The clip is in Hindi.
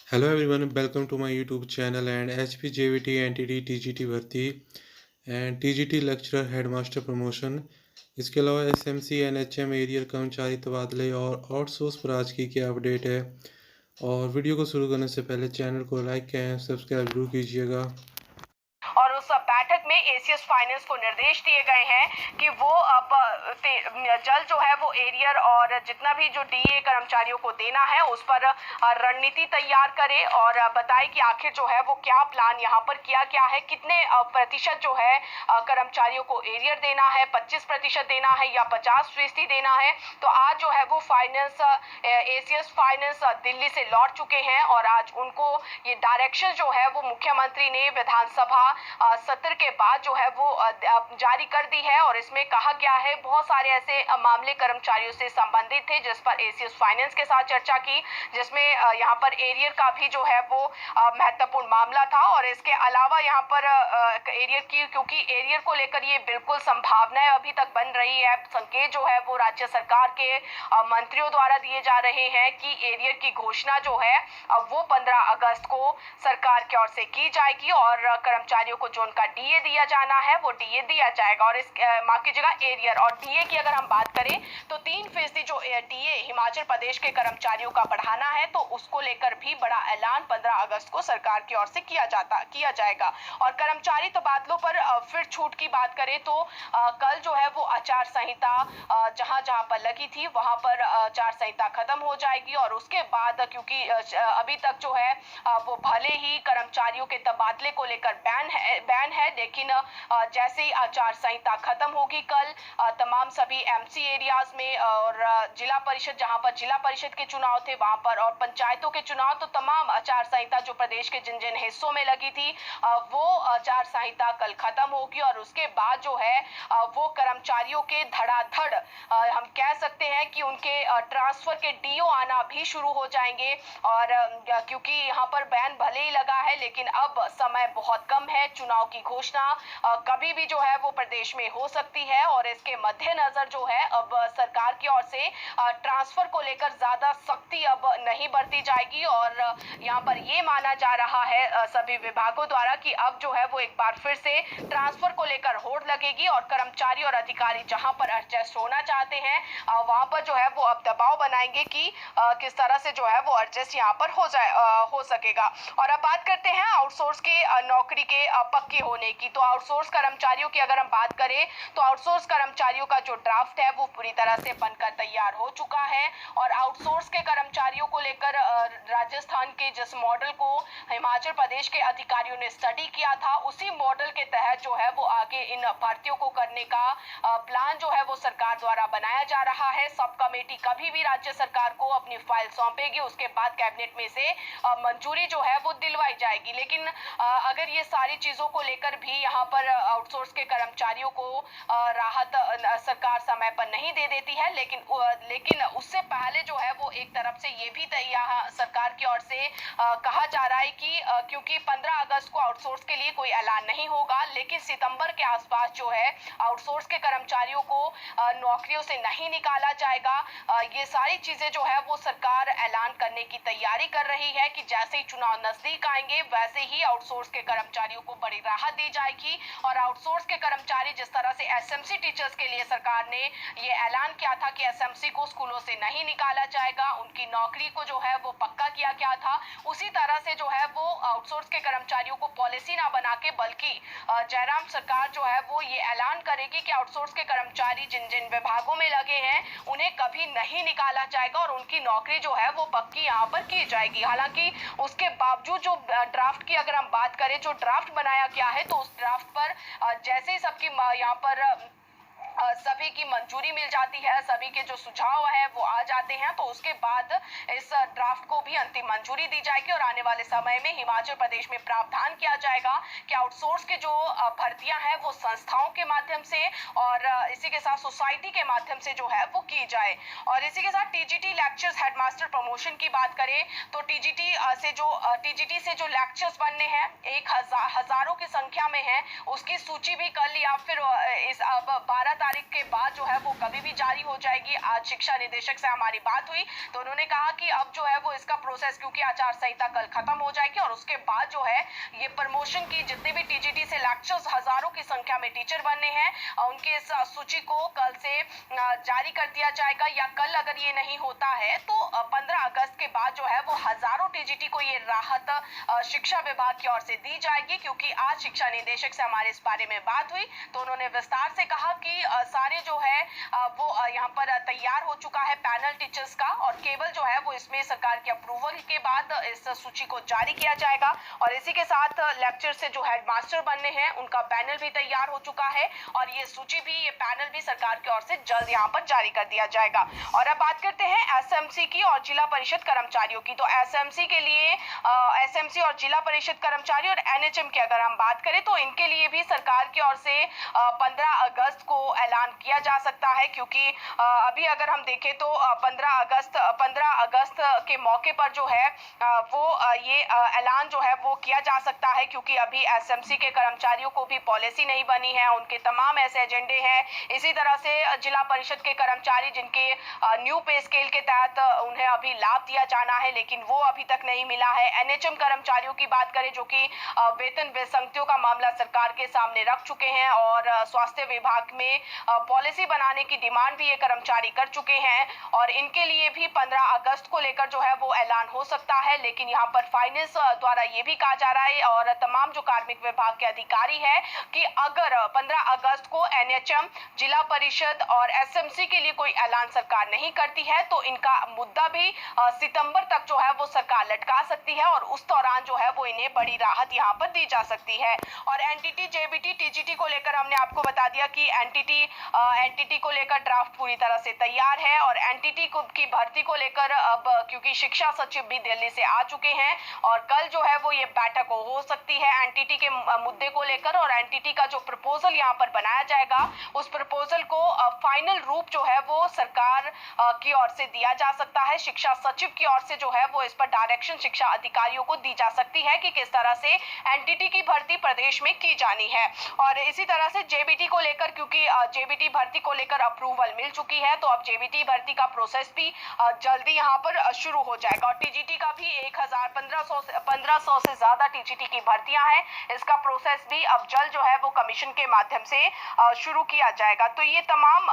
Hello everyone, welcome to my YouTube channel and HPJVT NTT TGT भर्ती and TGT lecturer headmaster promotion. इसके अलावा SMC NHM एरियर कर्मचारी तबादले और आउटसोर्स पर आज की क्या अपडेट है। और वीडियो को शुरू करने से पहले चैनल को लाइक करें, सब्सक्राइब जरूर कीजिएगा। और उस बैठक में एसीएस फाइनेंस को निर्देश दिए गए हैं कि वो अब जल्द जो है वो एरियर और जितना भी जो डीए कर्मचारियों को देना है उस पर रणनीति तैयार करे और बताए कि आखिर जो है वो क्या प्लान यहाँ पर किया गया है, कितने प्रतिशत जो है कर्मचारियों को एरियर देना है, 25% देना है या 50% देना है। तो आज जो है वो फाइनेंस एसीएस फाइनेंस दिल्ली से लौट चुके हैं और आज उनको ये डायरेक्शन जो है वो मुख्यमंत्री ने विधानसभा सत्र के बाद जो है वो जारी कर दी है। और इसमें कहा गया है बहुत सारे ऐसे मामले कर्मचारियों से संबंधित थे जिस पर एसीएस फाइनेंस के साथ चर्चा की, जिसमें यहाँ पर एरियर का भी जो है वो महत्वपूर्ण मामला था। और इसके अलावा यहाँ पर एरियर की, क्योंकि एरियर को लेकर ये बिल्कुल संभावनाएं अभी तक बन रही है, संकेत जो है वो राज्य सरकार के मंत्रियों द्वारा दिए जा रहे हैं कि एरियर की घोषणा जो है वो 15 अगस्त को सरकार की ओर से की जाएगी और कर्मचारियों को जो उनका डीए दिया जाना है वो डीए दिया जाएगा। और इस माफ कीजिएगा एरियर और डीए की अगर हम बात करें तो 3% जो डीए हिमाचल प्रदेश के कर्मचारियों का बढ़ाना है तो उसको लेकर भी बड़ा ऐलान 15 अगस्त को सरकार की ओर से किया जाएगा। और कर्मचारी तबादलों पर फिर छूट की बात करें तो कल जो है वो आचार संहिता जहां जहां पर लगी थी वहां पर आचार संहिता खत्म हो जाएगी। और उसके बाद क्योंकि अभी तक जो है वो भले ही कर्मचारियों के तबादले को लेकर बैन है, लेकिन जैसे ही आचार संहिता खत्म होगी कल तमाम सभी एमसी एरियाज में और जिला परिषद, जहां पर जिला परिषद के चुनाव थे वहां पर, और पंचायतों के चुनाव, तो तमाम आचार संहिता जो प्रदेश के जिन जिन हिस्सों में लगी थी वो आचार संहिता कल खत्म होगी। और उसके बाद जो है वो कर्मचारियों के धड़ाधड़ हम कह सकते हैं कि उनके ट्रांसफर के डीओ आना भी शुरू हो जाएंगे। और क्योंकि यहाँ पर बैन भले ही लगा है लेकिन अब समय बहुत कम है, चुनाव की घोषणा कभी भी जो है वो प्रदेश में हो सकती है। और इसके मद्देनजर जो है अब सरकार की ओर से ट्रांसफर को लेकर ज्यादा सख्ती अब नहीं बरती जाएगी। और यहाँ पर ये माना जा रहा है सभी विभागों द्वारा कि अब जो है वो एक बार फिर से ट्रांसफर को लेकर होड़ लगेगी और कर्मचारी और अधिकारी जहां पर एडजस्ट होना चाहते हैं वहां पर जो है वो अब दबाव बनाएंगे कि किस तरह से जो है वो एडजस्ट यहाँ पर हो सकेगा। और अब बात करते हैं आउटसोर्स के नौकरी के पक्के होने की। तो आउटसोर्स कर्मचारियों की अगर हम बात करें तो आउटसोर्स कर्मचारियों का जो ड्राफ्ट है वो पूरी तरह से बनकर तैयार हो चुका है। और आउटसोर्स के कर्मचारियों को लेकर राजस्थान के जिस मॉडल को हिमाचल प्रदेश के अधिकारियों ने स्टडी किया था उसी मॉडल के तहत जो है वो आगे इन भर्तियों को करने का प्लान जो है वो सरकार द्वारा बनाया जा रहा है। सब कमेटी कभी भी राज्य सरकार को अपनी फाइल सौंपेगी, उसके बाद कैबिनेट में से मंजूरी जो है वो दिलवाई जाएगी। लेकिन अगर ये सारी चीजों को लेकर भी यहाँ पर आउटसोर्स के कर्मचारियों को राहत सरकार समय पर नहीं दे देती है, लेकिन उससे पहले जो है वो एक तरफ से ये भी यहाँ सरकार की ओर से कहा जा रहा है कि क्योंकि 15 अगस्त को आउटसोर्स के लिए कोई ऐलान नहीं होगा, लेकिन सितंबर के आसपास जो है आउटसोर्स के कर्मचारियों को नौकरियों से नहीं निकाला जाएगा। ये सारी चीजें जो है वो सरकार ऐलान करने की तैयारी कर रही है कि जैसे ही चुनाव नजदीक आएंगे वैसे ही आउटसोर्स के कर्मचारियों को बड़ी राहत दी जाएगी। और आउटसोर्स के कर्मचारी जिस तरह से एसएमसी टीचर्स के लिए सरकार ने ये ऐलान किया था कि एसएमसी को स्कूलों से नहीं निकाला जाएगा, उनकी नौकरी को जो है वो पक्का किया गया था, उसी तरह से जो है वो आउटसोर्स के कर्मचारियों को पॉलिसी ना बना के बल्कि जयराम सरकार जो है वो ये ऐलान करेगी कि आउटसोर्स के कर्मचारी जिन जिन विभागों में लगे हैं उन्हें कभी नहीं निकाला जाएगा और उनकी नौकरी जो है वो पक्की यहाँ पर की जाएगी। हालांकि उसके बावजूद जो ड्राफ्ट की अगर हम बात करें, जो ड्राफ्ट बनाया गया है तो उस ड्राफ्ट पर जैसे ही सबकी यहाँ पर सभी की मंजूरी मिल जाती है, सभी के जो सुझाव है वो आ जाते हैं, तो उसके बाद इस ड्राफ्ट को भी अंतिम मंजूरी दी जाएगी। और आने वाले समय में हिमाचल प्रदेश में प्रावधान किया जाएगा कि आउटसोर्स के जो भर्तियां हैं वो संस्थाओं के माध्यम से और इसी के साथ सोसाइटी के माध्यम से जो है वो की जाए। और इसी के साथ टीजीटी लेक्चर्स हेडमास्टर प्रमोशन की बात करें तो टीजीटी से जो लेक्चर्स बनने हैं हजारों की संख्या में है, उसकी सूची भी कल या फिर इस अब 12 तारीख के बाद जो है वो कभी भी जारी हो जाएगी। आज शिक्षा निदेशक से हमारी बात हुई तो उन्होंने कहा कि अब जो है वो इसका प्रोसेस, क्योंकि आचार संहिता कल खत्म हो जाएगी और उसके बाद जो है ये प्रमोशन की जितने भी टीजीटी से लेक्चर्स हजारों की संख्या में टीचर बनने हैं उनके इस सूची को कल से जारी कर दिया जाएगा, या कल अगर ये नहीं होता है तो 15 अगस्त के बाद जो है वो हजारों टीजीटी को ये राहत शिक्षा विभाग की ओर से दी जाएगी। क्योंकि आज शिक्षा निदेशक से हमारे इस बारे में बात हुई तो उन्होंने विस्तार से कहा कि सारे जो है वो यहाँ पर तैयार हो चुका है पैनल टीचर्स का, और केवल जो है वो इसमें सरकार के अप्रूवल के बाद इस सूची को जारी किया जाएगा। और इसी के साथ लेक्चर से जो हेडमास्टर बनने हैं उनका पैनल भी तैयार हो चुका है और ये सूची भी, ये पैनल भी सरकार की ओर से जल्द यहाँ पर जारी कर दिया जाएगा। और अब बात करते हैं एसएमसी की और जिला परिषद कर्मचारियों की। तो एसएमसी के लिए एसएमसी और जिला परिषद कर्मचारी और एनएचएम की अगर हम बात करें तो इनके लिए भी सरकार की ओर से 15 अगस्त को ऐलान किया जा सकता है। क्योंकि अभी अगर हम देखें तो 15 अगस्त के मौके पर जो है वो ये ऐलान जो है वो किया जा सकता है। क्योंकि अभी एसएमसी के कर्मचारियों को भी पॉलिसी नहीं बनी है, उनके तमाम ऐसे एजेंडे हैं। इसी तरह से जिला परिषद के कर्मचारी जिनके न्यू पे स्केल के तहत उन्हें अभी लाभ दिया जाना है लेकिन वो अभी तक नहीं मिला है। एनएचएम कर्मचारियों की बात करें जो कि वेतन विसंगतियों का मामला सरकार के सामने रख चुके हैं और स्वास्थ्य विभाग में पॉलिसी बनाने की डिमांड भी ये कर्मचारी कर चुके हैं और इनके लिए भी 15 अगस्त को लेकर जो है वो ऐलान हो सकता है। लेकिन यहाँ पर फाइनेंस द्वारा ये भी कहा जा रहा है और तमाम जो कार्मिक विभाग के अधिकारी है कि अगर 15 अगस्त को एनएचएम, जिला परिषद और एसएमसी के लिए कोई ऐलान सरकार नहीं करती है तो इनका मुद्दा भी सितंबर तक जो है वो सरकार लटका सकती है और उस दौरान जो है वो इन्हें बड़ी राहत यहाँ पर दी जा सकती है। और एनटीटी, जेबीटी, टीजीटी को लेकर हमने आपको बता दिया कि एनटीटी को लेकर ड्राफ्ट पूरी तरह से तैयार है और एनटीटी की भर्ती को लेकर अब क्योंकि शिक्षा सचिव भी दिल्ली से आ चुके हैं और कल जो है वो ये बैठक हो सकती है एनटीटी के मुद्दे को लेकर। और एनटीटी का जो प्रपोजल यहाँ पर बनाया जाएगा उस प्रपोजल को फाइनल रूप जो है वो सरकार की ओर से दिया जा सकता है। शिक्षा सचिव की ओर से जो है वो इस पर डायरेक्शन शिक्षा अधिकारियों को दी जा सकती है कि किस तरह से एनटीटी की भर्ती प्रदेश में की जानी है। और इसी तरह से जेबीटी को लेकर, क्योंकि जेबीटी भर्ती को लेकर अप्रूवल मिल चुकी है तो अब जेबीटी भर्ती का प्रोसेस भी जल्दी यहाँ पर शुरू हो जाएगा। और टीजीटी का भी 1500 से ज्यादा टीजीटी की भर्तियां हैं, इसका प्रोसेस भी अब जल्द जो है वो कमीशन के माध्यम से शुरू किया जाएगा। तो ये तमाम